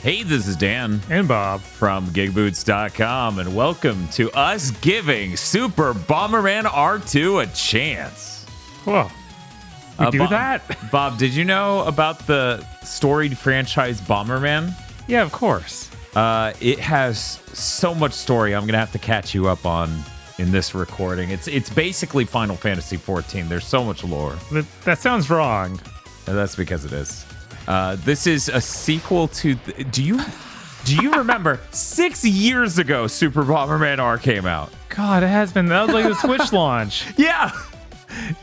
Hey, this is Dan and Bob from GigaBoots.com, and welcome to us giving Super Bomberman R2 a chance. Whoa. We do that? Bob, did you know about the storied franchise Bomberman? Yeah, of course. It has so much story I'm going to have to catch you up on in this recording. It's basically Final Fantasy XIV. There's so much lore. That sounds wrong. And that's because it is. This is a sequel to... Do you remember 6 years ago Super Bomberman R came out? God, it has been. That was like the Switch launch. Yeah.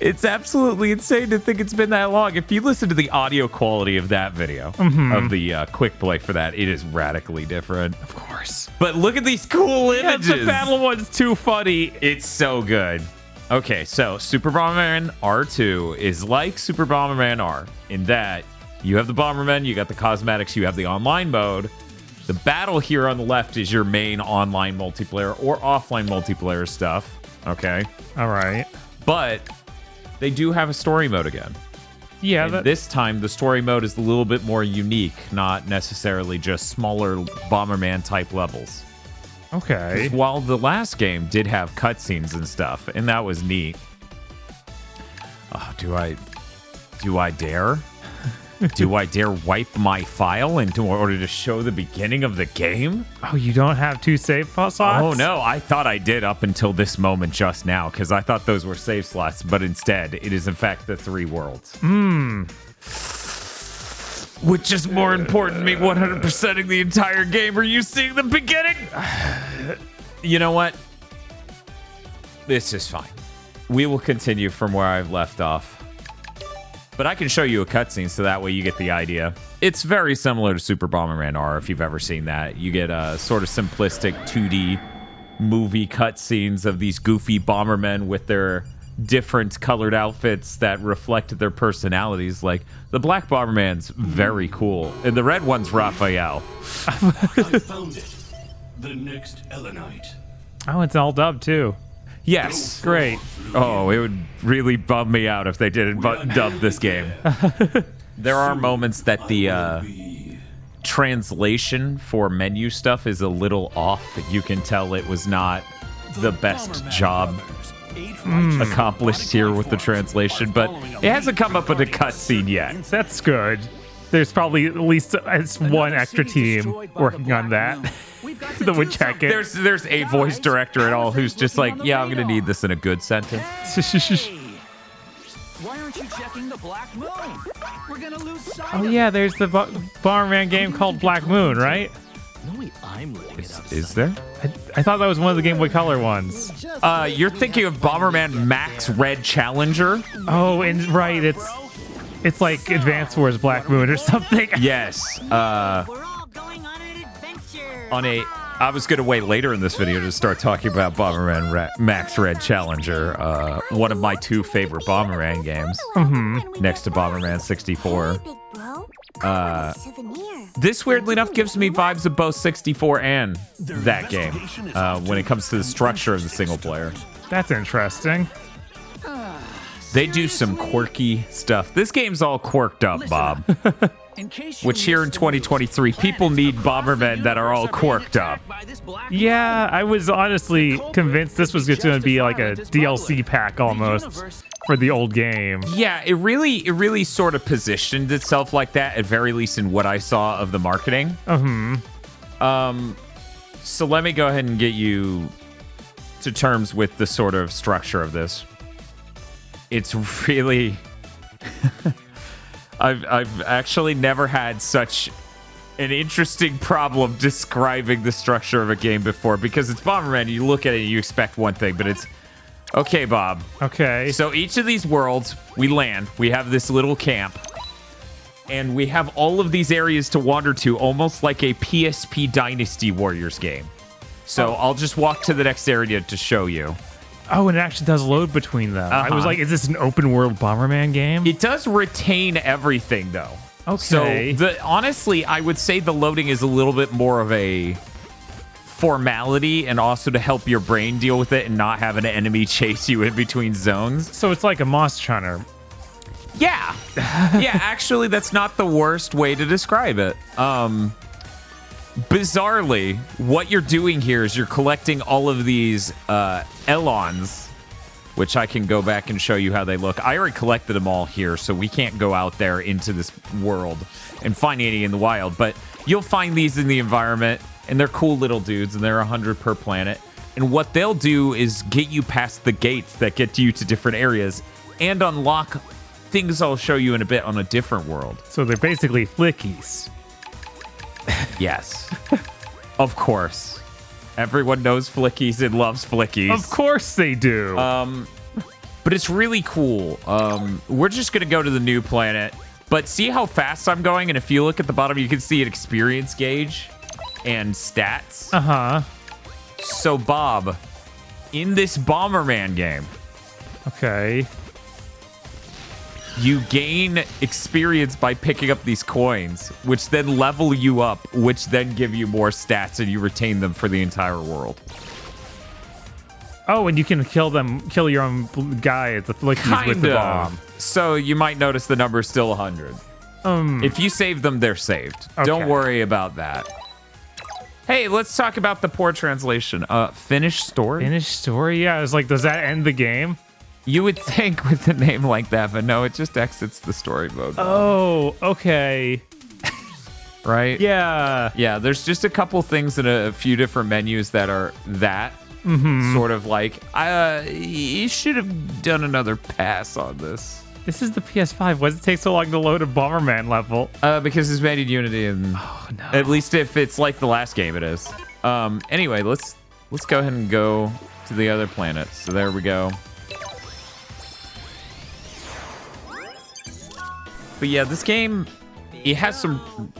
It's absolutely insane to think it's been that long. If you listen to the audio quality of that video, of the quick play for that, it is radically different. Of course. But look at these cool images. Yeah, the battle one's too funny. It's so good. Okay, so Super Bomberman R2 is like Super Bomberman R in that you have the Bomberman, you got the cosmetics, you have the online mode. The battle here on the left is your main online multiplayer or offline multiplayer stuff. Okay. All right. But they do have a story mode again. Yeah. This time, the story mode is a little bit more unique, not necessarily just smaller Bomberman type levels. Okay. While the last game did have cutscenes and stuff, and that was neat. Do I dare? Do I dare wipe my file in order to show the beginning of the game? Oh, you don't have two save slots? Oh, no. I thought I did up until this moment just now, because I thought those were save slots, but instead, it is in fact the 3 worlds. Which is more important, me 100%ing the entire game. Are you seeing the beginning? You know what? This is fine. We will continue from where I've left off. But I can show you a cutscene, so that way you get the idea. It's very similar to Super Bomberman R, if you've ever seen that. You get a sort of simplistic 2D movie cutscenes of these goofy Bombermen with their different colored outfits that reflect their personalities. Like, the black Bomberman's very cool, and the red one's Raphael. I found it. The next Elenite. Oh, it's all dubbed, too. Yes. Great. Oh, it would really bum me out if they didn't dub this game. There are moments that the translation for menu stuff is a little off. You can tell it was not the best job accomplished here with the translation, but it hasn't come up with a cutscene yet. That's good. There's probably at least one extra team working on that. That would check it. There's a voice director at all who's just like, yeah, I'm gonna need this in a good sentence. Why aren't you checking the Black Moon? We're gonna lose sight. Oh yeah, there's the Bomberman game called Black Moon, right? Is there? I thought that was one of the Game Boy Color ones. You're thinking of Bomberman Max Red Challenger? Oh, and right, it's like Advance Wars Black Moon or something. Yes. We're all going on an adventure. I was going to wait later in this video to start talking about Bomberman Max Red Challenger, one of my 2 favorite Bomberman games, next to Bomberman 64. This, weirdly enough, gives me vibes of both 64 and that game when it comes to the structure of the single player. That's interesting. They do some quirky stuff. This game's all quirked up, Bob. Which here in 2023, people need Bombermen that are all quirked up. Yeah, I was honestly convinced this was just going to be like a DLC pack almost for the old game. Yeah, it really sort of positioned itself like that, at very least in what I saw of the marketing. So let me go ahead and get you to terms with the sort of structure of this. It's really... I've actually never had such an interesting problem describing the structure of a game before, because it's Bomberman. You look at it and you expect one thing, but it's... Okay, Bob. Okay. So each of these worlds, we land. We have this little camp. And we have all of these areas to wander to, almost like a PSP Dynasty Warriors game. So I'll just walk to the next area to show you. Oh, and it actually does load between them. I was like, is this an open world Bomberman game? It does retain everything, though. Okay. So, honestly, I would say the loading is a little bit more of a formality, and also to help your brain deal with it and not have an enemy chase you in between zones. So it's like a Monster Hunter. Yeah. Yeah, actually, that's not the worst way to describe it. bizarrely, what you're doing here is you're collecting all of these Elons, which I can go back and show you how they look. I already collected them all here, so we can't go out there into this world and find any in the wild. But you'll find these in the environment, and they're cool little dudes, and they're 100 per planet. And what they'll do is get you past the gates that get you to different areas and unlock things I'll show you in a bit on a different world. So they're basically flickies. Yes. Of course. Everyone knows flickies and loves flickies. Of course they do. But it's really cool. We're just going to go to the new planet. But see how fast I'm going? And if you look at the bottom, you can see an experience gauge and stats. Uh-huh. So, Bob, in this Bomberman game, okay, you gain experience by picking up these coins, which then level you up, which then give you more stats, and you retain them for the entire world. Oh, and you can kill your own guy at the flickies with the bomb. So you might notice the number's still 100. If you save them, they're saved. Okay. Don't worry about that. Hey, let's talk about the poor translation. Finished story? Finished story? Yeah, it's like, does that end the game? You would think with a name like that, but no, it just exits the story mode. Oh, okay. Right? Yeah. Yeah, there's just a couple things in a few different menus that are that. Sort of like, you should have done another pass on this. This is the PS5. Why does it take so long to load a Bomberman level? Because it's made in Unity, and at least if it's like the last game, it is. Anyway, let's go ahead and go to the other planet. So there we go. But yeah, this game, it has some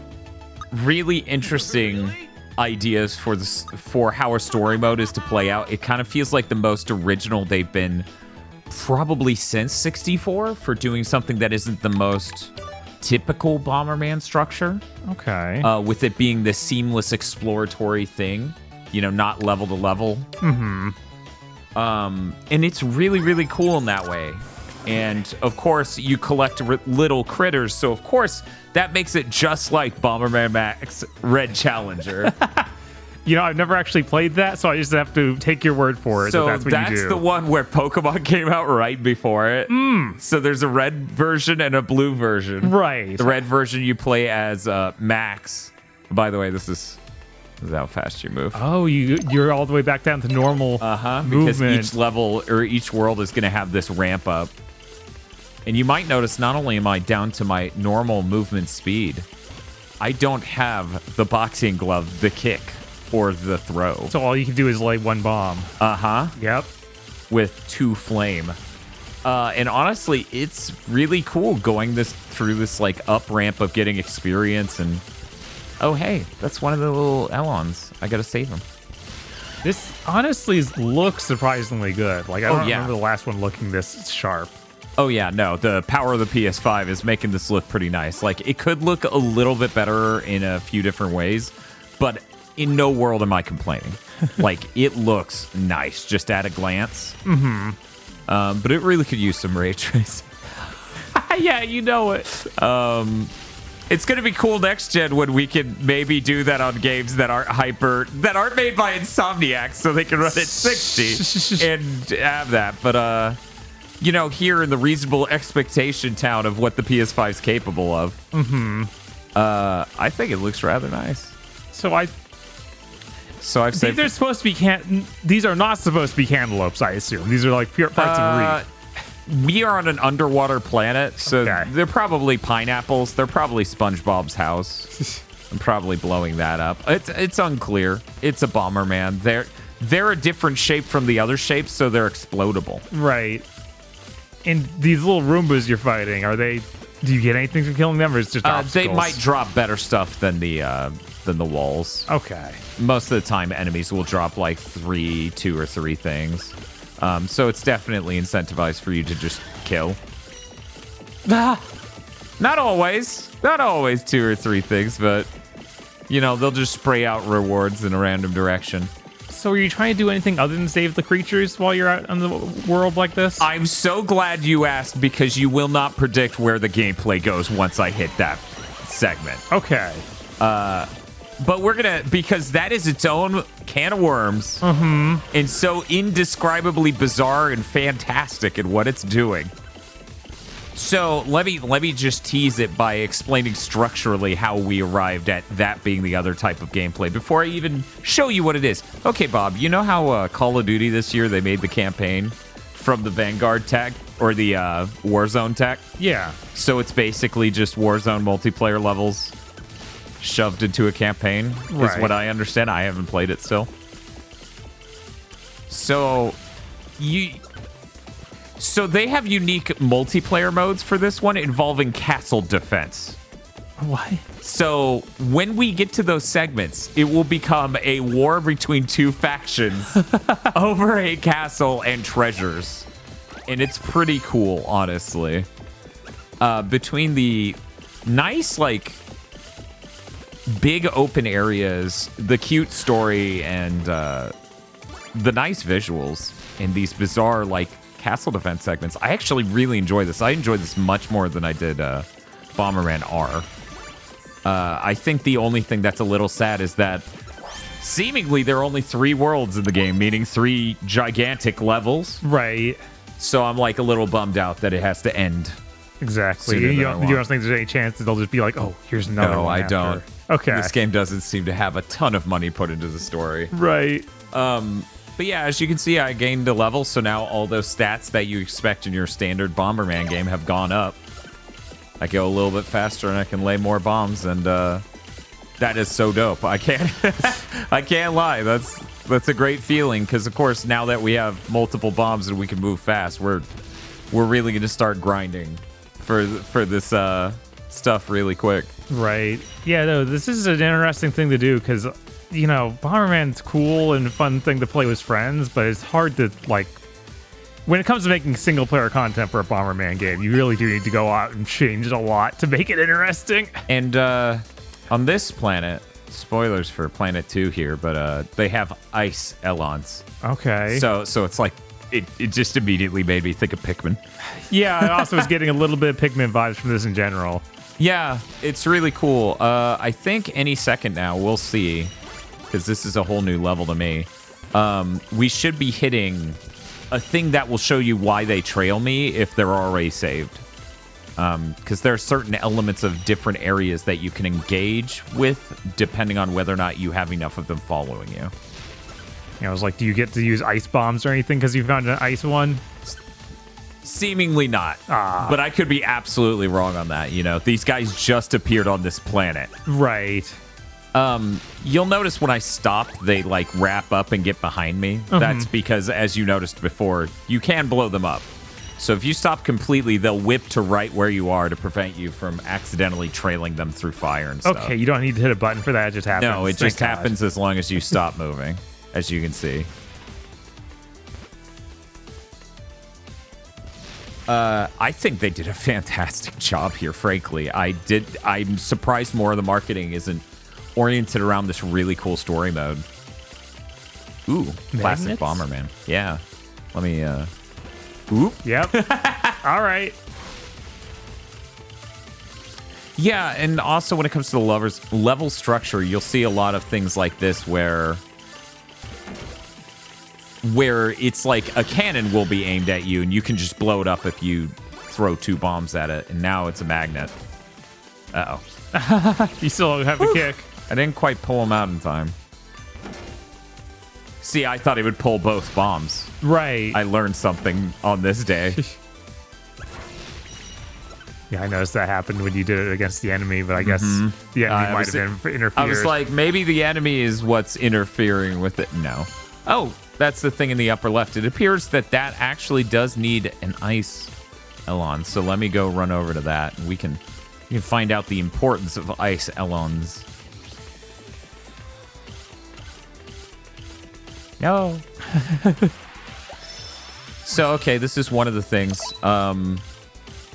really interesting ideas for how a story mode is to play out. It kind of feels like the most original they've been probably since 64 for doing something that isn't the most typical Bomberman structure. Okay. With it being this seamless exploratory thing, you know, not level to level. And it's really, really cool in that way. And of course, you collect little critters, so of course that makes it just like Bomberman Max Red Challenger. You know, I've never actually played that, so I just have to take your word for it. So that's what you do. the one where Pokemon came out right before it. So there's a red version and a blue version. Right. The red version you play as Max. By the way, this is how fast you move. Oh, you're all the way back down to normal movement. Because each level or each world is going to have this ramp up. And you might notice not only am I down to my normal movement speed, I don't have the boxing glove, the kick, or the throw. So all you can do is lay one bomb. Yep. With 2 flame. And honestly, it's really cool going through this like up ramp of getting experience. And oh hey, that's one of the little Elons. I gotta save him. This honestly looks surprisingly good. Like I don't yeah. remember the last one looking this sharp. Oh yeah, no, the power of the PS5 is making this look pretty nice. Like it could look a little bit better in a few different ways, but in no world am I complaining. Like it looks nice just at a glance. But it really could use some ray tracing. Yeah, you know it. It's gonna be cool next gen when we can maybe do that on games that aren't made by Insomniac, so they can run at 60 and have that. But you know, here in the reasonable expectation town of what the PS5 is capable of, I think it looks rather nice. So I've saved. These are supposed to be These are not supposed to be cantaloupes, I assume. These are like pure parts of reed. We are on an underwater planet, so Okay. they're probably pineapples. They're probably SpongeBob's house. I'm probably blowing that up. It's unclear. It's a Bomberman. They're a different shape from the other shapes, so they're explodable. Right. And these little Roombas you're fighting, do you get anything from killing them, or is it just obstacles? They might drop better stuff than the walls. Okay. Most of the time, enemies will drop like 2 or 3 things. So it's definitely incentivized for you to just kill. Not always 2 or 3 things, but you know, they'll just spray out rewards in a random direction. So are you trying to do anything other than save the creatures while you're out in the world like this? I'm so glad you asked, because you will not predict where the gameplay goes once I hit that segment. Okay. But we're gonna, because that is its own can of worms, and so indescribably bizarre and fantastic in what it's doing. So let me just tease it by explaining structurally how we arrived at that being the other type of gameplay before I even show you what it is. Okay, Bob, you know how Call of Duty this year, they made the campaign from the Vanguard tech or the Warzone tech? Yeah. So it's basically just Warzone multiplayer levels shoved into a campaign, is what I understand. I haven't played it still. So they have unique multiplayer modes for this one involving castle defense. What? So when we get to those segments, it will become a war between two factions over a castle and treasures. And it's pretty cool, honestly. Between the nice, like, big open areas, the cute story, and the nice visuals in these bizarre, like, castle defense segments, I actually really enjoy this. I enjoyed this much more than I did Bomberman R. I think the only thing that's a little sad is that seemingly there are only 3 worlds in the game, meaning 3 gigantic levels. Right. So I'm like a little bummed out that it has to end. Exactly. sooner You than I don't want. think there's any chance that they'll just be like, oh, here's another No, one I after. don't. Okay. This game doesn't seem to have a ton of money put into the story. Right. But yeah, as you can see, I gained a level, so now all those stats that you expect in your standard Bomberman game have gone up. I go a little bit faster and I can lay more bombs, and that is so dope. I can't I can't lie. That's a great feeling, because of course now that we have multiple bombs and we can move fast, we're really going to start grinding for this stuff really quick. Right. Yeah, no, this is an interesting thing to do because, you know, Bomberman's cool and a fun thing to play with friends, but it's hard to, like, when it comes to making single-player content for a Bomberman game, you really do need to go out and change it a lot to make it interesting. And on this planet, spoilers for Planet 2 here, but they have ice Elons. Okay. So it's like, it just immediately made me think of Pikmin. Yeah, I also was getting a little bit of Pikmin vibes from this in general. Yeah, it's really cool. I think any second now, we'll see, because this is a whole new level to me. We should be hitting a thing that will show you why they trail me if they're already saved. Because there are certain elements of different areas that you can engage with, depending on whether or not you have enough of them following you. You know, I was like, do you get to use ice bombs or anything because you found an ice one? Seemingly not. But I could be absolutely wrong on that. You know, these guys just appeared on this planet. Right. You'll notice when I stop, they like wrap up and get behind me. That's because, as you noticed before, you can blow them up. So if you stop completely, they'll whip to right where you are to prevent you from accidentally trailing them through fire and stuff. Okay, you don't need to hit a button for that. It just happens. No, it just happens as long as you stop moving, as you can see. I think they did a fantastic job here, frankly. I'm surprised more of the marketing isn't oriented around this really cool story mode. Ooh, classic Magnets? Bomberman. Yeah. Let me, Oop. Yep. All right. Yeah, and also when it comes to the level structure, you'll see a lot of things like this where it's like a cannon will be aimed at you and you can just blow it up if you throw 2 bombs at it, and now it's a magnet. Uh-oh. You still don't have the kick. I didn't quite pull him out in time. See, I thought he would pull both bombs. Right. I learned something on this day. Yeah, I noticed that happened when you did it against the enemy, but I guess the enemy might have been interfered. I was like, maybe the enemy is what's interfering with it. No. Oh, that's the thing in the upper left. It appears that actually does need an ice Elon. So let me go run over to that, and we can find out the importance of ice Elons. No. So, okay, this is one of the things.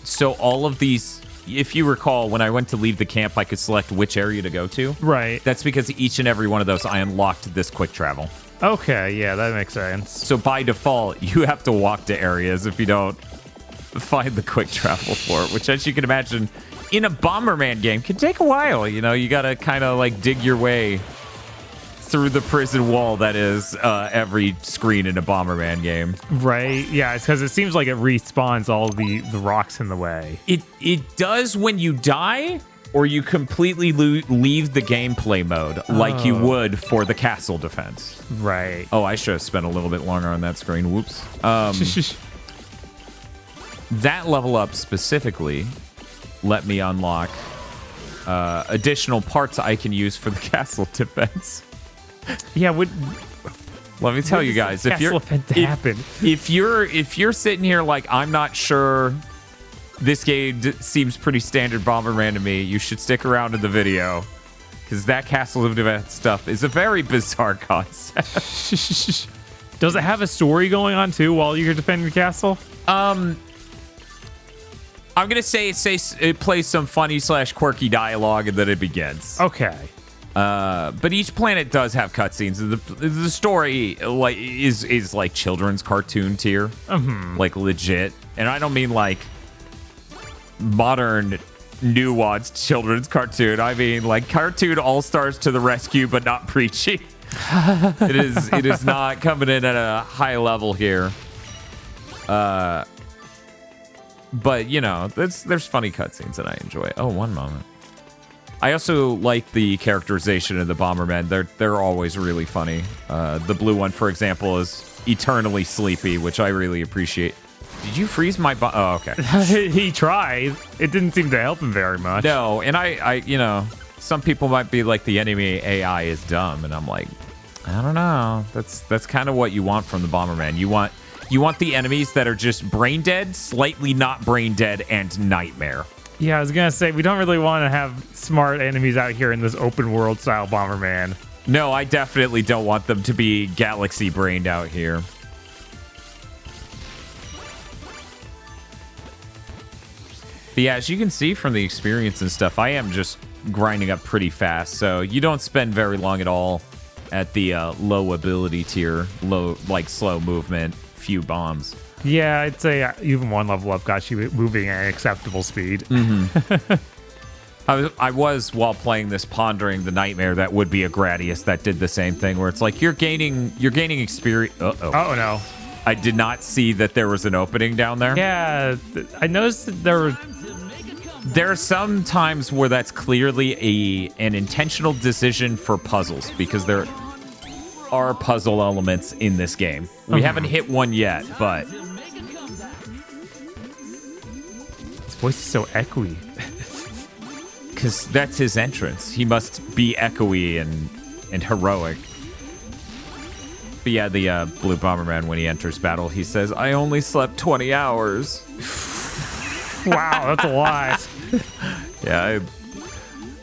So all of these, if you recall, when I went to leave the camp, I could select which area to go to. Right. That's because each and every one of those, I unlocked this quick travel. Okay, yeah, that makes sense. So by default, you have to walk to areas if you don't find the quick travel for it, which, as you can imagine, in a Bomberman game can take a while. You know, you got to kind of like dig your way through the prison wall that is every screen in a Bomberman game. Right. Yeah, it's because it seems like it respawns all the rocks in the way. It does when you die or you completely leave the gameplay mode like you would for the castle defense. Right. Oh, I should have spent a little bit longer on that screen. Whoops. That level up specifically let me unlock additional parts I can use for the castle defense. Yeah, let me tell you guys, if you're sitting here like, I'm not sure, this game seems pretty standard Bomberman to me, you should stick around in the video, because that castle of defense stuff is a very bizarre concept. Does it have a story going on too while you're defending the castle? I'm gonna say it plays some funny / quirky dialogue and then it begins. Okay. But each planet does have cutscenes. The story like is like children's cartoon tier, like legit. And I don't mean like modern nuanced children's cartoon. I mean like cartoon all stars to the rescue, but not preachy. It is not coming in at a high level here. But you know, there's funny cutscenes that I enjoy. Oh, one moment. I also like the characterization of the Bombermen. They're always really funny. The blue one, for example, is eternally sleepy, which I really appreciate. Did you freeze my oh, okay. He tried. It didn't seem to help him very much. No, and I, you know, some people might be like the enemy AI is dumb, and I'm like, I don't know. That's kind of what you want from the Bomberman. You want the enemies that are just brain dead, slightly not brain dead, and nightmare. Yeah, I was gonna say we don't really want to have smart enemies out here in this open world style Bomberman. No, I definitely don't want them to be galaxy brained out here. But yeah, as you can see from the experience and stuff, I am just grinding up pretty fast. So you don't spend very long at all at the low ability tier, low like slow movement, few bombs. Yeah, I'd say even one level up got you moving at an acceptable speed. I was, while playing this, pondering the nightmare that would be a Gradius that did the same thing, where it's like you're gaining experience. Oh no! I did not see that there was an opening down there. Yeah, I noticed that there are some times where that's clearly an intentional decision for puzzles, because there are puzzle elements in this game. We haven't hit one yet, but his voice is so echoey. Because that's his entrance. He must be echoey and heroic. But yeah, the Blue Bomberman, when he enters battle, he says, I only slept 20 hours. Wow, that's a lot. Yeah,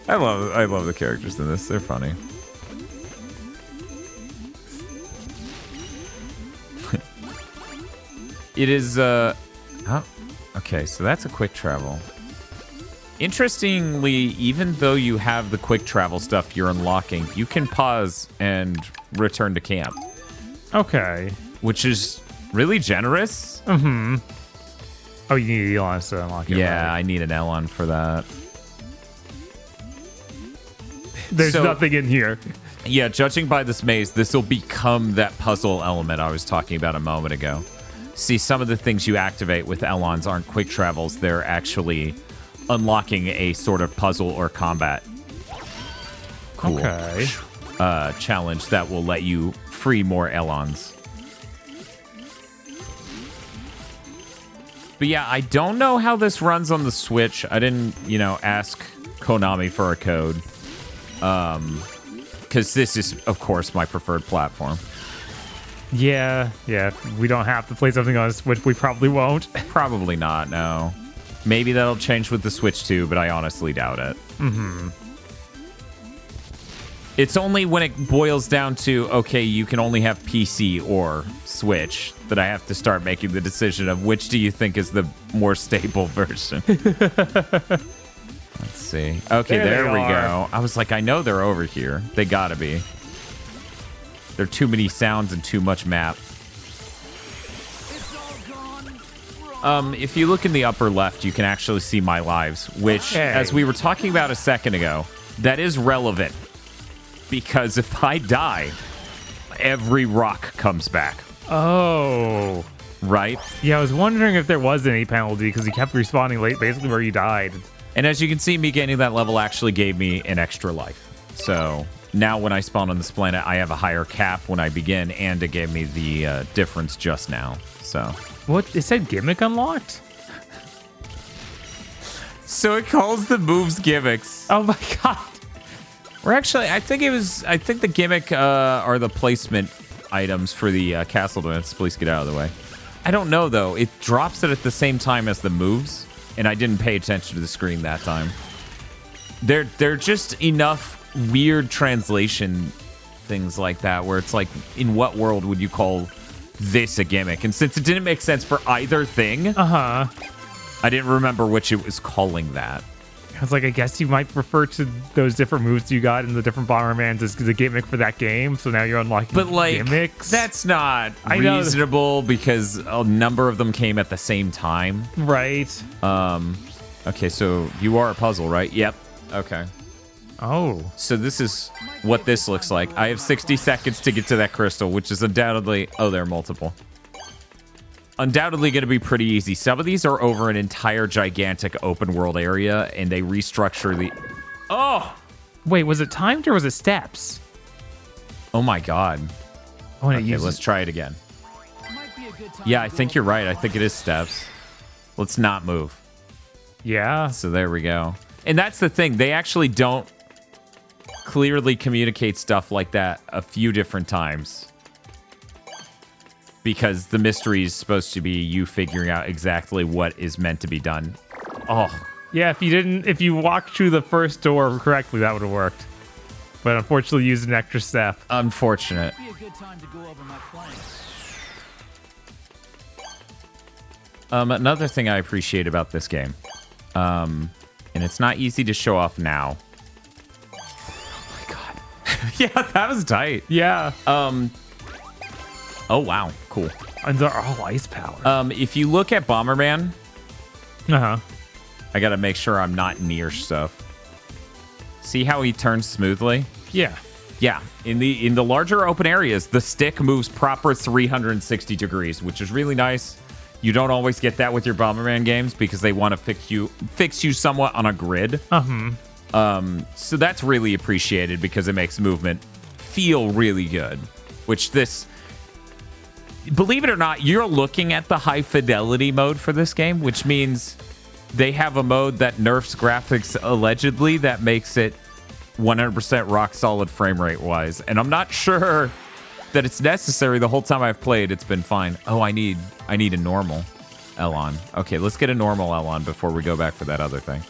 I love the characters in this. They're funny. It is, oh, okay, so that's a quick travel. Interestingly, even though you have the quick travel stuff you're unlocking, you can pause and return to camp. Okay. Which is really generous. Oh, you need Elons to unlock it. Yeah, right? I need an Elon for that. There's nothing in here. Yeah, judging by this maze, this will become that puzzle element I was talking about a moment ago. See, some of the things you activate with Elons aren't quick travels. They're actually unlocking a sort of puzzle or combat Okay. Challenge that will let you free more Elons. But yeah, I don't know how this runs on the Switch. I didn't, ask Konami for a code. Because this is, of course, my preferred platform. Yeah. We don't have to play something on Switch. We probably won't. Probably not, no. Maybe that'll change with the Switch too, but I honestly doubt it. It's only when it boils down to, okay, you can only have PC or Switch, that I have to start making the decision of which do you think is the more stable version. Let's see. Okay, there we go. I was like, I know they're over here. They gotta be. There are too many sounds and too much map. It's all gone wrong. If you look in the upper left, you can actually see my lives, which, as we were talking about a second ago, that is relevant. Because if I die, every rock comes back. Oh. Right? Yeah, I was wondering if there was any penalty because you kept respawning late, basically where you died. And as you can see, me gaining that level actually gave me an extra life. So now when I spawn on this planet, I have a higher cap when I begin, and it gave me the difference just now. So what? It said gimmick unlocked? So it calls the moves gimmicks. Oh my god. Or actually, I think the gimmick are the placement items for the castle events. Please get out of the way. I don't know, though. It drops it at the same time as the moves, and I didn't pay attention to the screen that time. They're just enough weird translation things like that, where it's like, in what world would you call this a gimmick? And since it didn't make sense for either thing, I didn't remember which it was calling that. I was like, I guess you might refer to those different moves you got in the different Bombermans as the gimmick for that game. So now you're unlocking gimmicks. That's not reasonable because a number of them came at the same time. Right. Okay, so you are a puzzle, right? Yep. Okay. Oh. So this is what this looks like. I have 60 seconds to get to that crystal, which is undoubtedly... Oh, there are multiple. Undoubtedly going to be pretty easy. Some of these are over an entire gigantic open world area, and they restructure the... Oh! Wait, was it timed or was it steps? Oh my god. Oh, okay, let's try it again. Yeah, I think you're right. I think it is steps. Let's not move. Yeah. So there we go. And that's the thing. They actually don't clearly communicate stuff like that a few different times. Because the mystery is supposed to be you figuring out exactly what is meant to be done. Oh. Yeah, if you walked through the first door correctly, that would have worked. But unfortunately, used an extra step. Unfortunate. Be a good time to go over my plan. Another thing I appreciate about this game, and it's not easy to show off now. Oh my god. Yeah, that was tight. Yeah. Oh, wow. Cool. And they're all ice power. If you look at Bomberman... Uh-huh. I gotta make sure I'm not near stuff. See how he turns smoothly? Yeah. Yeah. In the larger open areas, the stick moves proper 360 degrees, which is really nice. You don't always get that with your Bomberman games because they want to fix you somewhat on a grid. So that's really appreciated because it makes movement feel really good. Which this... Believe it or not, you're looking at the high fidelity mode for this game, which means they have a mode that nerfs graphics allegedly that makes it 100% rock solid frame rate wise. And I'm not sure that it's necessary. The whole time I've played, it's been fine. Oh, I need a normal Elon. Okay, let's get a normal Elon before we go back for that other thing.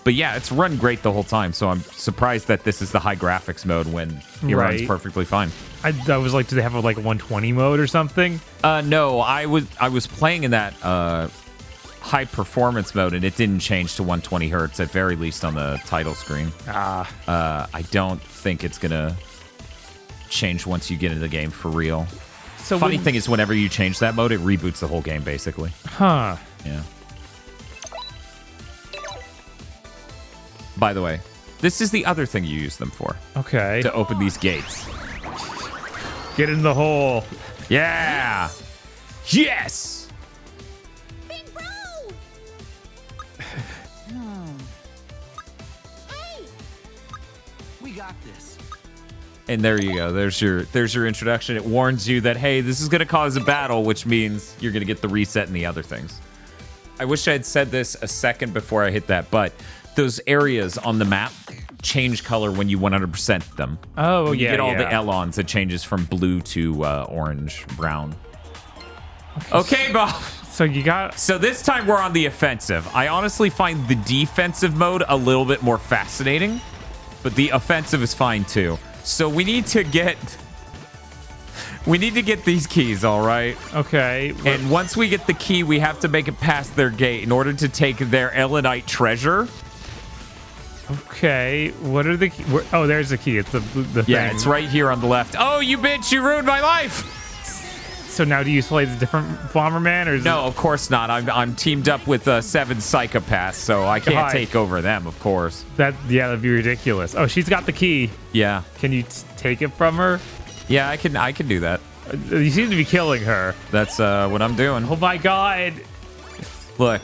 But yeah, it's run great the whole time, so I'm surprised that this is the high graphics mode when it runs perfectly fine. I was like, do they have like a 120 mode or something? No, I was playing in that high performance mode, and it didn't change to 120 hertz, at very least on the title screen. I don't think it's gonna change once you get into the game for real. So funny thing is, whenever you change that mode, it reboots the whole game, basically. Huh. Yeah. By the way, this is the other thing you use them for. Okay. To open these gates. Get in the hole. Yeah. Yes. Big bro! Hey! We got this. And there you go. There's your introduction. It warns you that, hey, this is going to cause a battle, which means you're going to get the reset and the other things. I wish I had said this a second before I hit that, but those areas on the map change color when you 100% them. Oh, when you get all the Elons, it changes from blue to orange, brown. Okay, Bob. So you got... So this time we're on the offensive. I honestly find the defensive mode a little bit more fascinating, but the offensive is fine too. So we need to get these keys, all right? Okay. And once we get the key, we have to make it past their gate in order to take their Elonite treasure. Okay, what are the keys? Oh, there's the key. It's the yeah, thing. it's right here on the left. Oh, you bitch, you ruined my life. So now do you play the different Bomberman, or is No, of course not. I'm teamed up with 7 psychopaths, so I can't God. take over them, of course. that'd be ridiculous. Oh, she's got the key. Yeah. Can you take it from her? Yeah, I can do that. You seem to be killing her. That's what I'm doing. Oh my god. Look.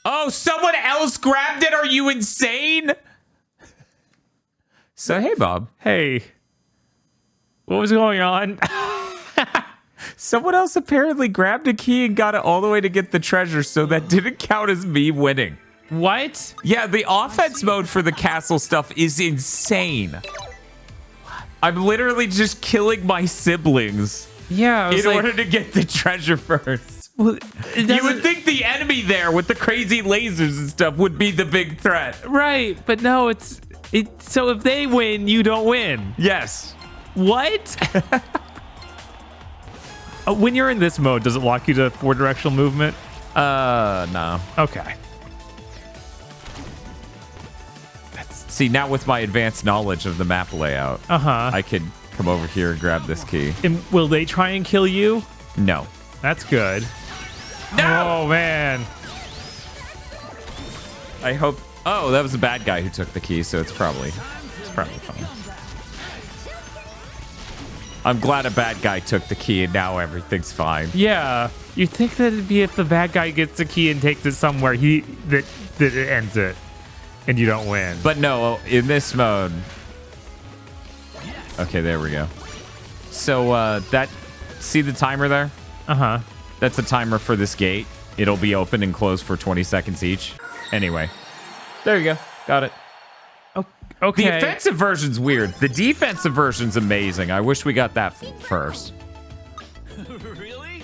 Oh, someone else grabbed it? Are you insane? So, hey, Bob. Hey. What was going on? Someone else apparently grabbed a key and got it all the way to get the treasure, so that didn't count as me winning. What? Yeah, the offense mode for the castle stuff is insane. I'm literally just killing my siblings Yeah, in order to get the treasure first. Well, You would think the enemy there with the crazy lasers and stuff would be the big threat. right, but no, it's so if they win, you don't win. Yes. What? When you're in this mode, does it lock you to 4-directional movement? No. Okay. See, now with my advanced knowledge of the map layout, I could come over here and grab this key. And will they try and kill you? No. That's good. No! Oh man. I hope... Oh, that was the bad guy who took the key, so it's probably fine. I'm glad a bad guy took the key and now everything's fine. Yeah. You'd think that it'd be if the bad guy gets the key and takes it somewhere, that it ends it. And you don't win. But no, in this mode... Okay, there we go. So, see the timer there? Uh-huh. That's a timer for this gate. It'll be open and closed for 20 seconds each. Anyway. There you go. Got it. Okay. The offensive version's weird. The defensive version's amazing. I wish we got that first. Really?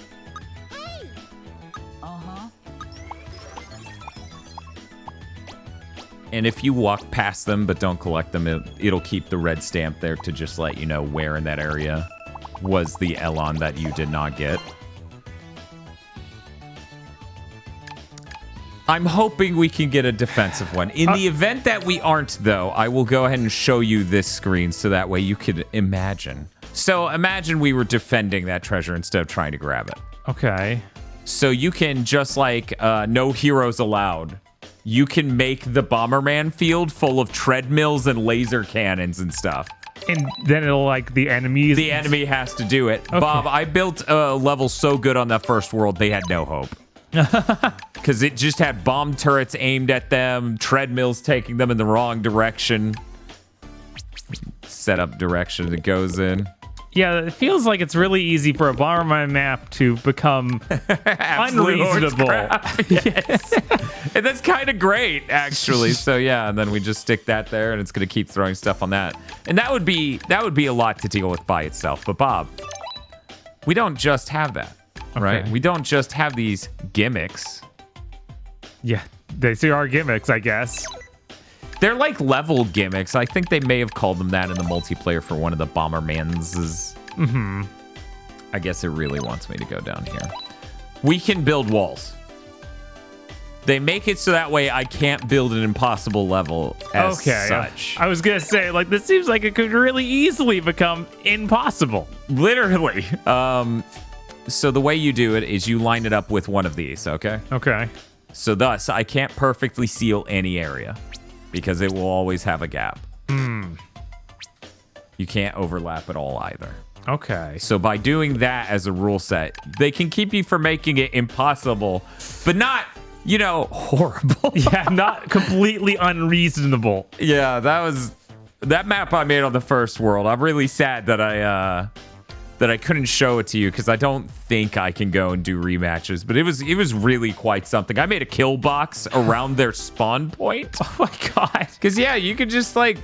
And if you walk past them but don't collect them, it'll keep the red stamp there to just let you know where in that area was the Elon that you did not get. I'm hoping we can get a defensive one. In the event that we aren't, though, I will go ahead and show you this screen so that way you could imagine. So imagine we were defending that treasure instead of trying to grab it. Okay. So you can, just like no heroes allowed, you can make the Bomberman field full of treadmills and laser cannons and stuff. And then it'll like the enemies. The enemy has to do it. Okay. Bob, I built a level so good on that first world, they had no hope. Because it just had bomb turrets aimed at them, treadmills taking them in the wrong direction. Set up direction it goes in. Yeah, it feels like it's really easy for a Bomberman map to become Absolute unreasonable. Yes. And that's kind of great, actually. So yeah, and then we just stick that there, and it's going to keep throwing stuff on that. And that would be a lot to deal with by itself. But Bob, we don't just have that, right? We don't just have these gimmicks. Yeah, they are gimmicks, I guess. They're like level gimmicks. I think they may have called them that in the multiplayer for one of the Bombermans. Mm-hmm. I guess it really wants me to go down here. We can build walls. They make it so that way I can't build an impossible level as such. I was gonna say, like, this seems like it could really easily become impossible. Literally. So the way you do it is you line it up with one of these, okay? Okay. So thus, I can't perfectly seal any area because it will always have a gap. You can't overlap at all either. Okay. So by doing that as a rule set, they can keep you from making it impossible, but not, horrible. Yeah, not completely unreasonable. Yeah, that map I made on the first world. I'm really sad that I couldn't show it to you because I don't think I can go and do rematches, but it was really quite something. I made a kill box around their spawn point. Oh my god. Because yeah, you could just like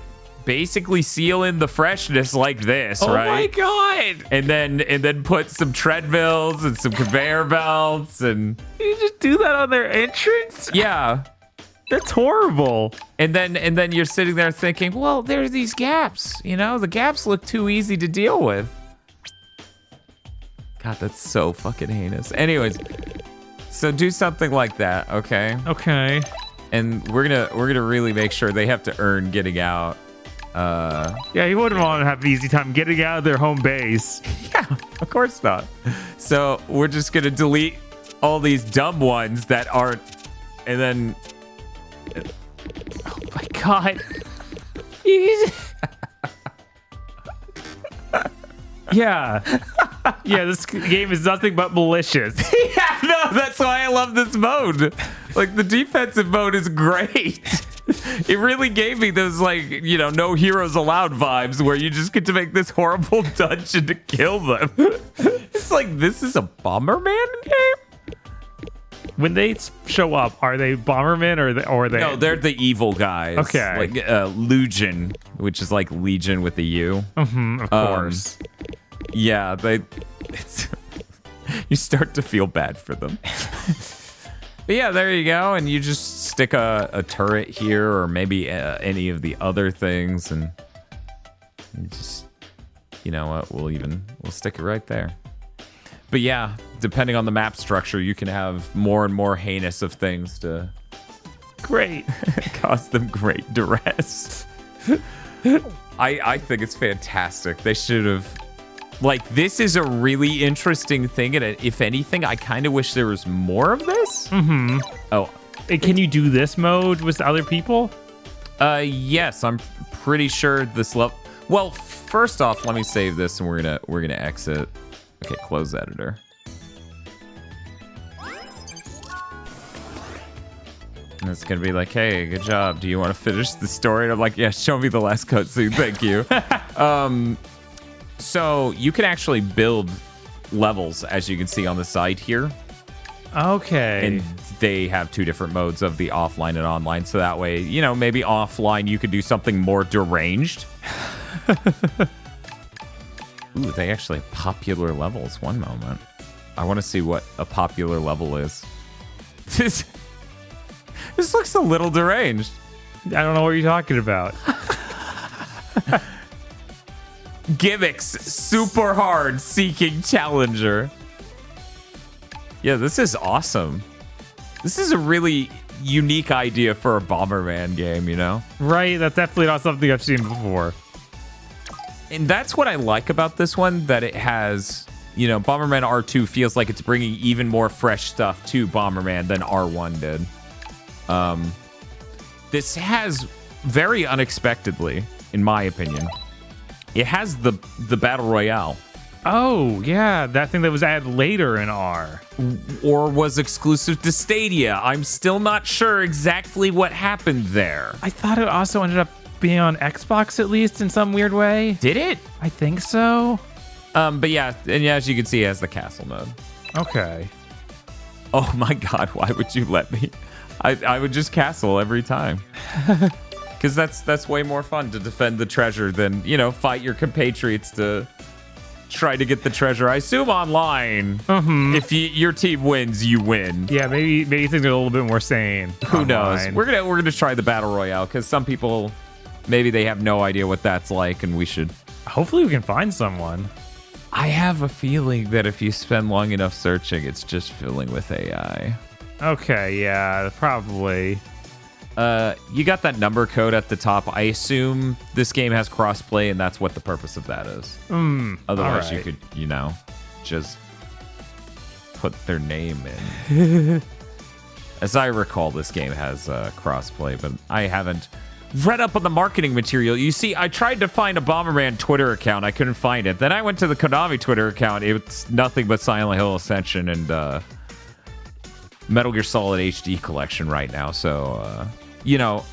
basically seal in the freshness like this, right? Oh my god. And then put some treadmills and some conveyor belts and You just do that on their entrance? yeah. That's horrible. And then you're sitting there thinking, well, there's these gaps. The gaps look too easy to deal with. God, that's so fucking heinous. Anyways, so do something like that, okay? Okay. And we're gonna really make sure they have to earn getting out. Yeah, you wouldn't want to have an easy time getting out of their home base. Yeah, of course not. So we're just gonna delete all these dumb ones that aren't, and then. Oh my god. Yeah. Yeah, this game is nothing but malicious. Yeah, no, that's why I love this mode. Like, the defensive mode is great. It really gave me those, like, you know, no heroes allowed vibes where you just get to make this horrible dungeon to kill them. It's like, this is a Bomberman game? When they show up, are they Bomberman or they? No, they're the evil guys. Okay. Like Legion, which is like Legion with a U. Of course. Yeah, you start to feel bad for them. But yeah, there you go, and you just stick a turret here, or maybe any of the other things, and you just, you know what, we'll stick it right there. But yeah, depending on the map structure, you can have more and more heinous of things to Great. cause them great duress. I think it's fantastic. They should have, like, this is a really interesting thing, and if anything, I kind of wish there was more of this. Mm-hmm. Oh, Can you do this mode with other people? yes, I'm pretty sure this level. Well, first off, let me save this, and we're gonna exit. Okay, close editor. And it's gonna be like, hey, good job. Do you want to finish the story? And I'm like, yeah, show me the last cutscene, thank you. So you can actually build levels, as you can see on the side here. Okay. And they have two different modes of the offline and online. So that way, you know, maybe offline you could do something more deranged. Ooh, they actually have popular levels. One moment. I want to see what a popular level is. This looks a little deranged. I don't know what you're talking about. Gimmicks, super hard, seeking challenger. Yeah, this is awesome. This is a really unique idea for a Bomberman game, you know? Right, that's definitely not something I've seen before. And that's what I like about this one, that it has, you know, Bomberman R2 feels like it's bringing even more fresh stuff to Bomberman than R1 did. This has, very unexpectedly, in my opinion, it has the Battle Royale. Oh, yeah, that thing that was added later in R. Or was exclusive to Stadia. I'm still not sure exactly what happened there. I thought it also ended up being on Xbox, at least, in some weird way. Did it? I think so. But yeah, and yeah, as you can see, it has the castle mode. Okay. Oh my god, why would you let me? I would just castle every time. Because that's way more fun to defend the treasure than, you know, fight your compatriots to try to get the treasure. I assume online, if your team wins, you win. Yeah, maybe things are a little bit more sane. Who online. knows? We're gonna try the battle royale because some people maybe they have no idea what that's like, and we should. Hopefully, we can find someone. I have a feeling that if you spend long enough searching, it's just filling with AI. Okay, yeah, probably. You got that number code at the top. I assume this game has crossplay, and that's what the purpose of that is. Otherwise, you could, you know, just put their name in. As I recall, this game has crossplay, but I haven't read up on the marketing material. You see, I tried to find a Bomberman Twitter account. I couldn't find it. Then I went to the Konami Twitter account. It's nothing but Silent Hill Ascension and Metal Gear Solid HD collection right now. So, you know,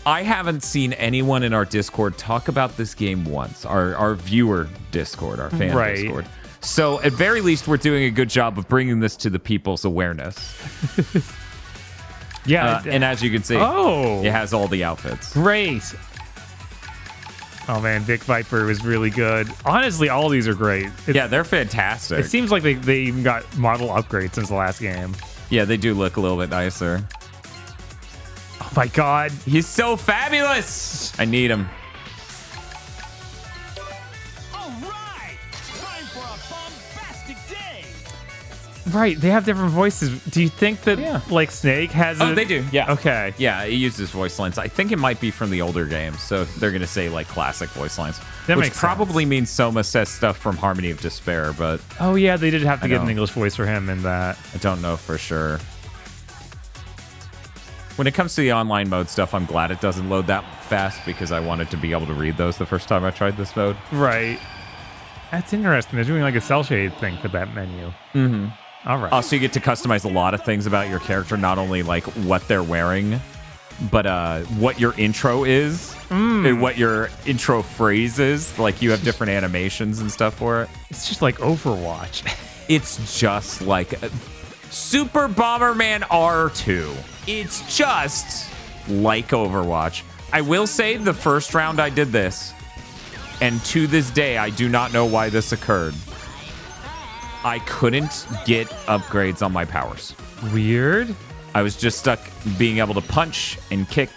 I haven't seen anyone in our Discord talk about this game once. Our viewer Discord, our fan Discord. So at very least, we're doing a good job of bringing this to the people's awareness. Yeah. And as you can see, it has all the outfits. Great. Oh man, Vic Viper was really good. Honestly, all these are great. Yeah, they're fantastic. It seems like they even got model upgrades since the last game. Yeah, they do look a little bit nicer. Oh my god. He's so fabulous! I need him. All right, time for a bombastic day. Right, they have different voices. Do you think that like Snake has? Oh, they do. Yeah. Okay. Yeah, it uses voice lines. I think it might be from the older games, so they're gonna say like classic voice lines, That which makes probably means Soma says stuff from Harmony of Despair, but Oh yeah, they did have to I get know. an English voice for him in that. I don't know for sure. When it comes to the online mode stuff, I'm glad it doesn't load that fast because I wanted to be able to read those the first time I tried this mode. Right. That's interesting. They're doing like a cell shade thing for that menu. Mm-hmm. All right. Also, you get to customize a lot of things about your character, not only like what they're wearing, but what your intro is, and what your intro phrase is. Like you have different animations and stuff for it. It's just like Overwatch. It's just like Super Bomberman R2. It's just like Overwatch. I will say the first round I did this, and to this day, I do not know why this occurred. I couldn't get upgrades on my powers. Weird. I was just stuck being able to punch and kick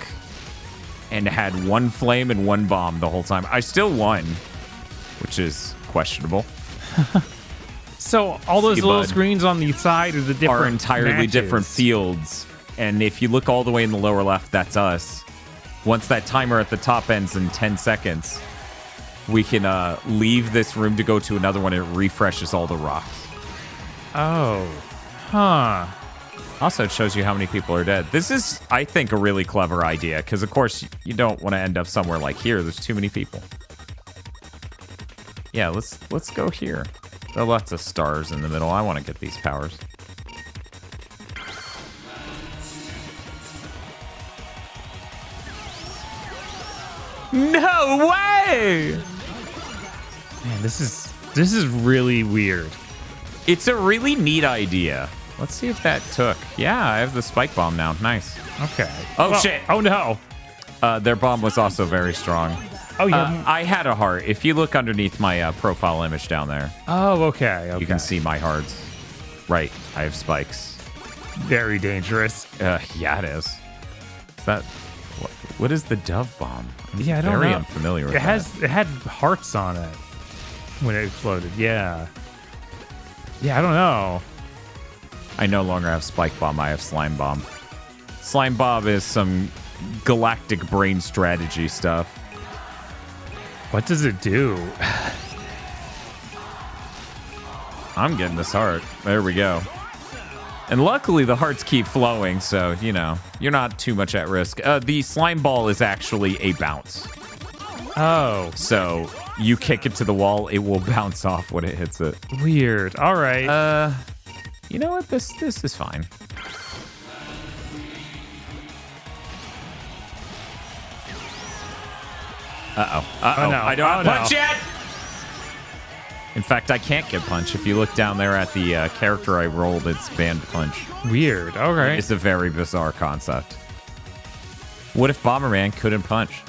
and had one flame and one bomb the whole time. I still won, which is questionable. So all those See, little bud. screens on the side of the different Are entirely matches. different fields. And if you look all the way in the lower left, that's us. Once that timer at the top ends in 10 seconds, we can leave this room to go to another one. It refreshes all the rocks. Oh. Huh. Also, it shows you how many people are dead. This is, I think, a really clever idea because, of course, you don't want to end up somewhere like here. There's too many people. Yeah, let's go here. There are lots of stars in the middle. I want to get these powers. No way! Man, this is really weird. It's a really neat idea. Let's see if that took. Yeah, I have the spike bomb now. Nice. Okay. Oh, Well, shit. Oh no. Their bomb was also very strong. Oh yeah. I had a heart. If you look underneath my profile image down there, Oh okay. you can see my hearts. Right, I have spikes. Very dangerous. Yeah, it is. Is that what is the dove bomb? I'm Yeah, I don't very know. unfamiliar with It had hearts on it when it exploded. Yeah. Yeah, I don't know. I no longer have spike bomb. I have slime bomb. Slime bomb is some galactic brain strategy stuff. What does it do? I'm getting this heart. There we go. And luckily, the hearts keep flowing, so, you know, you're not too much at risk. The slime ball is actually a bounce. Oh, So you kick it to the wall, it will bounce off when it hits it. weird. All right. You know what? This is fine. Uh-oh. Uh-oh. Oh, no. I don't have Oh, no. punch yet! In fact, I can't get punch. If you look down there at the character I rolled, it's banned punch. Weird. All right. It's a very bizarre concept. What if Bomberman couldn't punch?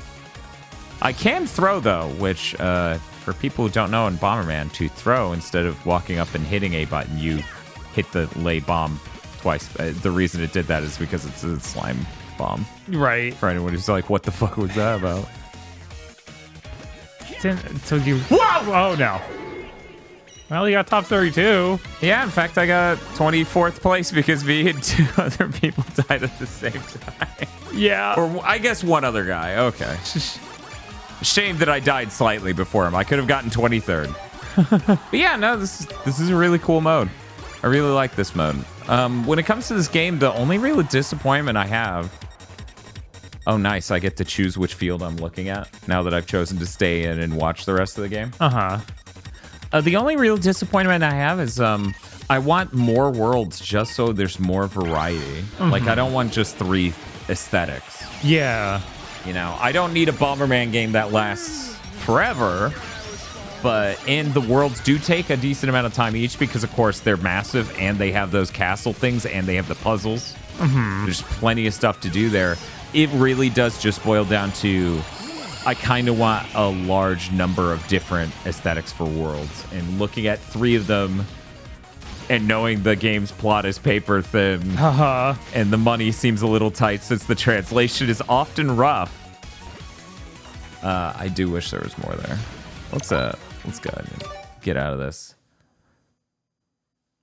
I can throw, though, which, for people who don't know in Bomberman, to throw, instead of walking up and hitting a button, you hit the lay bomb twice. The reason it did that is because it's a slime bomb. Right. For anyone who's like, what the fuck was that about? So you. Whoa! Oh no. Well, you got top 32. Yeah, in fact, I got 24th place because me and two other people died at the same time. Yeah. Or I guess one other guy. Okay. Shame that I died slightly before him. I could have gotten 23rd. But yeah, no, this is a really cool mode. I really like this mode. When it comes to this game, the only real disappointment I have... Oh, nice. I get to choose which field I'm looking at now that I've chosen to stay in and watch the rest of the game. Uh-huh. The only real disappointment I have is I want more worlds just so there's more variety. Mm-hmm. Like, I don't want just 3 aesthetics. Yeah. You know, I don't need a Bomberman game that lasts forever, and the worlds do take a decent amount of time each because, of course, they're massive and they have those castle things and they have the puzzles. Mm-hmm. There's plenty of stuff to do there. It really does just boil down to I kind of want a large number of different aesthetics for worlds, and looking at 3 of them and knowing the game's plot is paper thin and the money seems a little tight since the translation is often rough. I do wish there was more there. Let's go ahead and get out of this.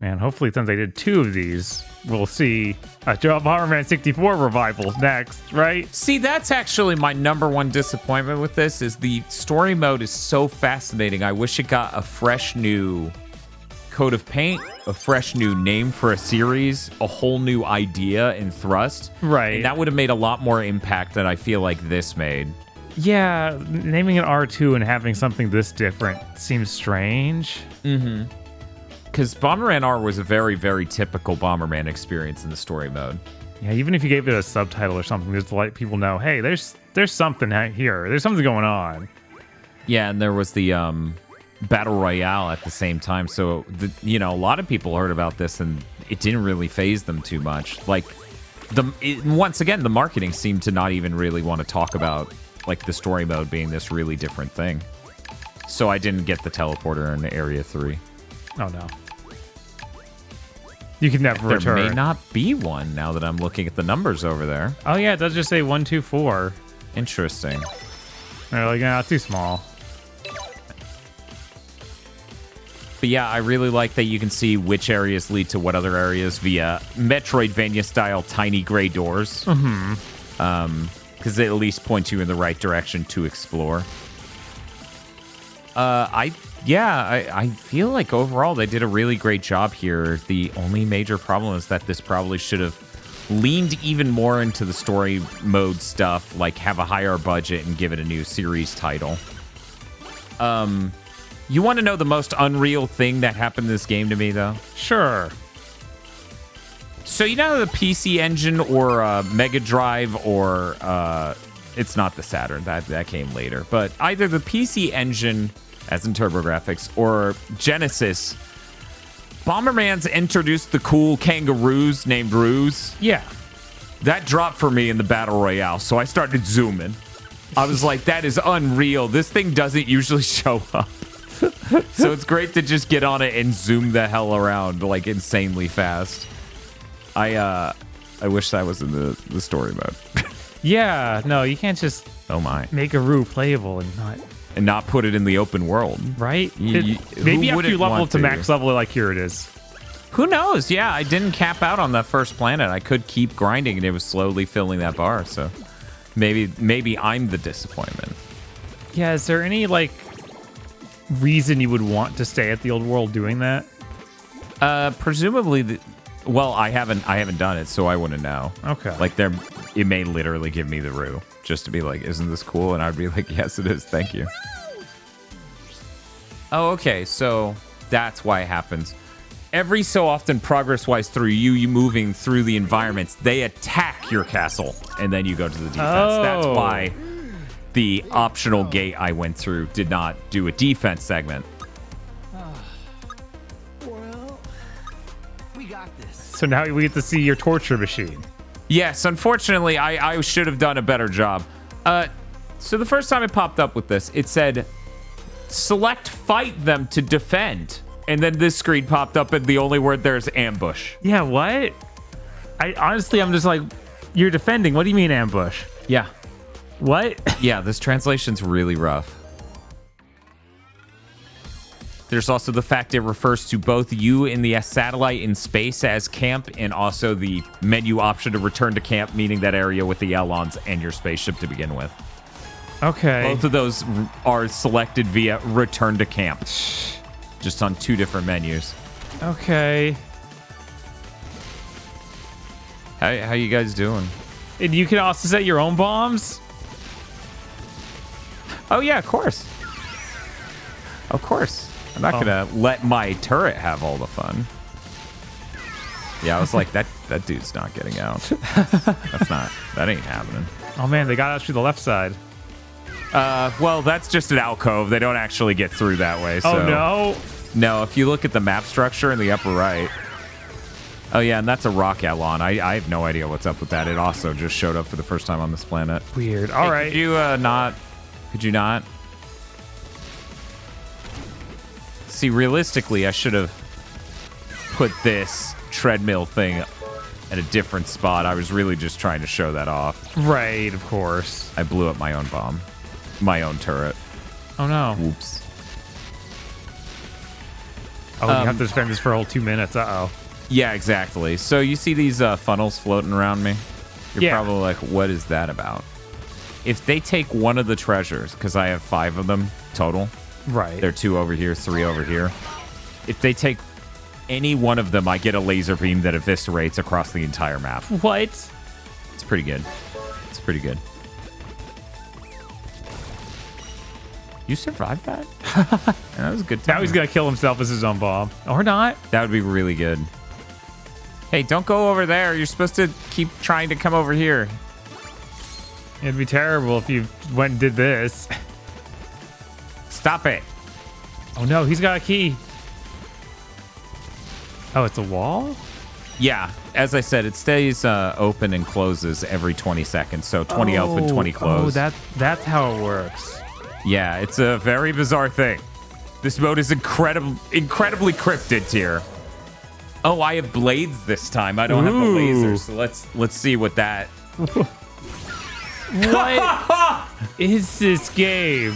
Man, hopefully since they did 2 of these, we'll see a Bomberman 64 revival next, right? See, that's actually my number one disappointment with this is the story mode is so fascinating. I wish it got a fresh new coat of paint, a fresh new name for a series, a whole new idea and thrust. Right. And that would have made a lot more impact than I feel like this made. Yeah, naming it R2 and having something this different seems strange. Mm-hmm. Because Bomberman R was a very, very typical Bomberman experience in the story mode. Yeah, even if you gave it a subtitle or something, just to let people know, hey, there's something here. There's something going on. Yeah, and there was the Battle Royale at the same time. So, a lot of people heard about this, and it didn't really faze them too much. Like, once again, the marketing seemed to not even really want to talk about, like, the story mode being this really different thing. So I didn't get the teleporter in Area 3. Oh, no. You can never return. There may not be one now that I'm looking at the numbers over there. Oh, yeah, it does just say 1, 2, 4. Interesting. They're like, nah, it's too small. But yeah, I really like that you can see which areas lead to what other areas via Metroidvania-style tiny gray doors. Mm-hmm. Because they at least point you in the right direction to explore. I feel like overall they did a really great job here. The only major problem is that this probably should have leaned even more into the story mode stuff, like have a higher budget and give it a new series title. You want to know the most unreal thing that happened in this game to me, though? Sure. So you know the PC Engine or Mega Drive or it's not the Saturn, that came later, but either the PC Engine, as in TurboGrafx, or Genesis, Bomberman's introduced the cool kangaroos named Roos. Yeah. That dropped for me in the Battle Royale, so I started zooming. I was like, that is unreal. This thing doesn't usually show up. So it's great to just get on it and zoom the hell around, like, insanely fast. I wish that was in the story mode. Yeah, no, you can't just make a Roo playable and not put it in the open world. Right? Maybe after you level to max level, like, here it is. Who knows? Yeah, I didn't cap out on that first planet. I could keep grinding, and it was slowly filling that bar. So maybe I'm the disappointment. Yeah, is there any, like, reason you would want to stay at the old world doing that? Presumably, well, I haven't done it, so I wouldn't know. Okay. Like, it may literally give me the Roo, just to be like, isn't this cool? And I'd be like, yes, it is. Thank you. Oh, okay. So that's why it happens. Every so often, progress-wise, through you moving through the environments, they attack your castle, and then you go to the defense. Oh. That's why the optional gate I went through did not do a defense segment. Well, we got this. So now we get to see your torture machine. Yes, unfortunately, I should have done a better job. So the first time it popped up with this, it said, select fight them to defend. And then this screen popped up, and the only word there is ambush. Yeah, what? I'm just like, you're defending. What do you mean ambush? Yeah. What? Yeah, this translation's really rough. There's also the fact it refers to both you in the satellite in space as camp, and also the menu option to return to camp, meaning that area with the Elons and your spaceship to begin with. Okay. Both of those are selected via return to camp. Just on 2 different menus. Okay. How you guys doing? And you can also set your own bombs? Oh, yeah, of course. Of course. I'm not going to let my turret have all the fun. Yeah, I was like, that dude's not getting out. That ain't happening. Oh, man, they got out through the left side. Well, that's just an alcove. They don't actually get through that way. So. Oh, no. No, if you look at the map structure in the upper right. Oh, yeah, and that's a rock Elon. I have no idea what's up with that. It also just showed up for the first time on this planet. Weird. All right. Could you not? Could you not? See, realistically, I should have put this treadmill thing at a different spot. I was really just trying to show that off. Right, of course. I blew up my own bomb. My own turret. Oh, no. Whoops. Oh, you have to defend this for a whole 2 minutes. Uh-oh. Yeah, exactly. So you see these funnels floating around me? You're probably like, what is that about? If they take one of the treasures, because I have 5 of them total. Right. There are 2 over here, 3 over here. If they take any one of them, I get a laser beam that eviscerates across the entire map. What? It's pretty good. It's pretty good. You survived that? Yeah, that was a good time. Now he's going to kill himself as his own bomb. Or not. That would be really good. Hey, don't go over there. You're supposed to keep trying to come over here. It'd be terrible if you went and did this. Stop it. Oh, no. He's got a key. Oh, it's a wall? Yeah. As I said, it stays open and closes every 20 seconds. So 20 open, 20 close. Oh, that's how it works. Yeah, it's a very bizarre thing. This mode is incredibly cryptid tier. Oh, I have blades this time. I don't have the lasers. So let's see what that. What is this game?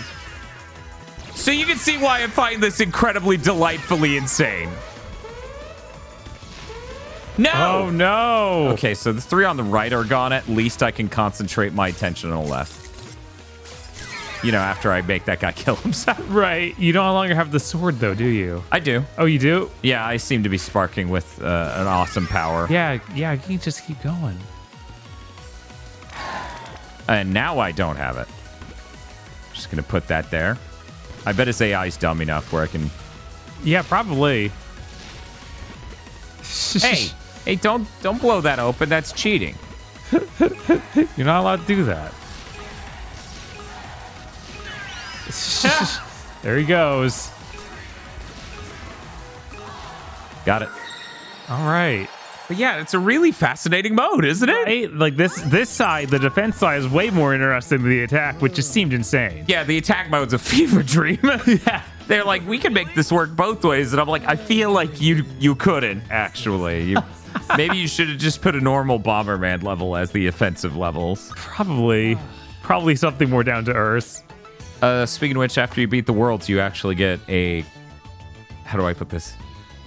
So you can see why I find this incredibly delightfully insane. No! Oh, no. Okay, so the 3 on the right are gone. At least I can concentrate my attention on the left. You know, after I make that guy kill himself. Right. You no longer have the sword, though, do you? I do. Oh, you do? Yeah, I seem to be sparking with an awesome power. Yeah, you can just keep going. And now I don't have it. Just going to put that there. I bet his AI's dumb enough where I can... Yeah, probably. Hey, don't blow that open. That's cheating. You're not allowed to do that. There he goes. Got it. All right. But yeah, it's a really fascinating mode, isn't it? Right? Like this side, the defense side is way more interesting than the attack, which just seemed insane. Yeah, the attack mode's a fever dream. Yeah. They're like, we can make this work both ways. And I'm like, I feel like you couldn't, actually. Maybe you should have just put a normal Bomberman level as the offensive levels. Probably something more down to earth. Speaking of which, after you beat the worlds, you actually get a... How do I put this?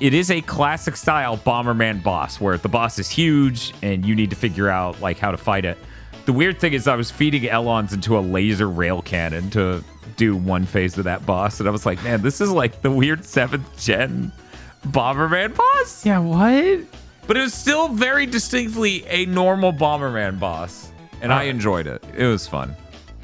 It is a classic style Bomberman boss where the boss is huge and you need to figure out like how to fight it. The weird thing is I was feeding Elons into a laser rail cannon to do one phase of that boss. And I was like, man, this is like the weird 7th gen Bomberman boss. Yeah, what? But it was still very distinctly a normal Bomberman boss. And I enjoyed it. It was fun.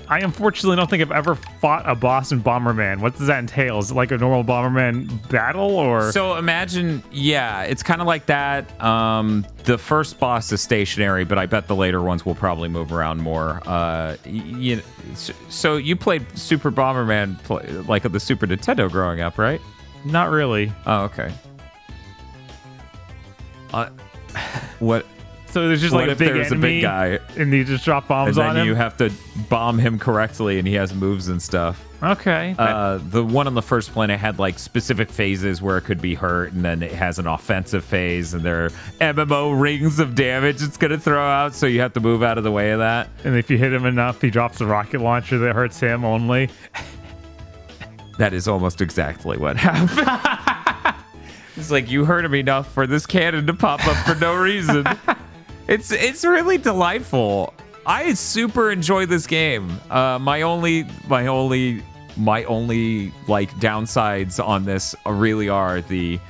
I unfortunately don't think I've ever fought a boss in Bomberman. What does that entail? Is it like a normal Bomberman battle or? So imagine, yeah, it's kind of like that. The first boss is stationary, but I bet the later ones will probably move around more. So you played Super Bomberman like at the Super Nintendo growing up, right? Not really. Oh, okay. What? So there's just What like a if big there's a enemy, big guy, and you just drop bombs and on then him? you have to bomb him correctly, and he has moves and stuff. Okay. The one on the first planet had like specific phases where it could be hurt, and then it has an offensive phase, and there are MMO rings of damage it's gonna throw out, so you have to move out of the way of that. And if you hit him enough, he drops a rocket launcher that hurts him only. That is almost exactly what happened. It's like you hurt him enough for this cannon to pop up for no reason. It's really delightful. I super enjoy this game. My only like downsides on this really are the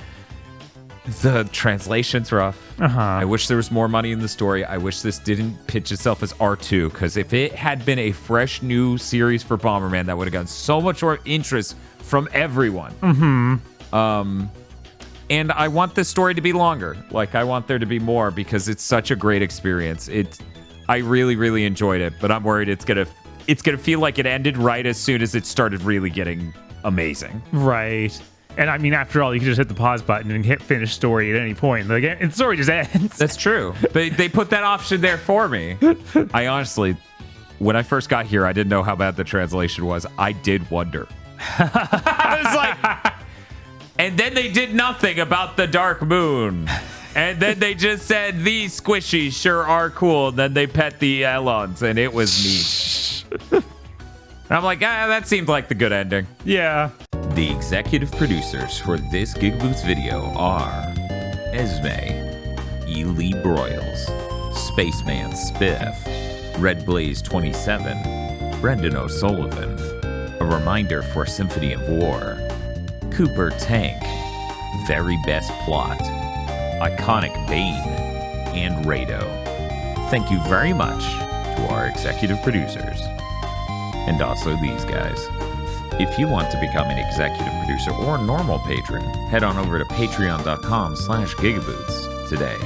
translation's rough. I wish there was more money in the story. I wish this didn't pitch itself as R2, because if it had been a fresh new series for Bomberman, that would have gotten so much more interest from everyone. And I want this story to be longer. Like, I want there to be more because it's such a great experience. I really, really enjoyed it, but I'm worried it's gonna feel like it ended right as soon as it started really getting amazing. Right. And I mean, after all, you can just hit the pause button and hit finish story at any point. And the story just ends. That's true. They put that option there for me. I honestly, when I first got here, I didn't know how bad the translation was. I did wonder. I was like... And then they did nothing about the dark moon. And then they just said, these squishies sure are cool. And then they pet the Elons, and it was neat. I'm like, that seemed like the good ending. Yeah. The executive producers for this GigaBoots video are Esme, Ely Broyles, Spaceman Spiff, Red Blaze 27, Brendan O'Sullivan, A Reminder for Symphony of War, Cooper Tank, Very Best Plot, Iconic Bane, and Rado. Thank you very much to our executive producers. And also these guys. If you want to become an executive producer or normal patron, head on over to patreon.com/gigaboots today.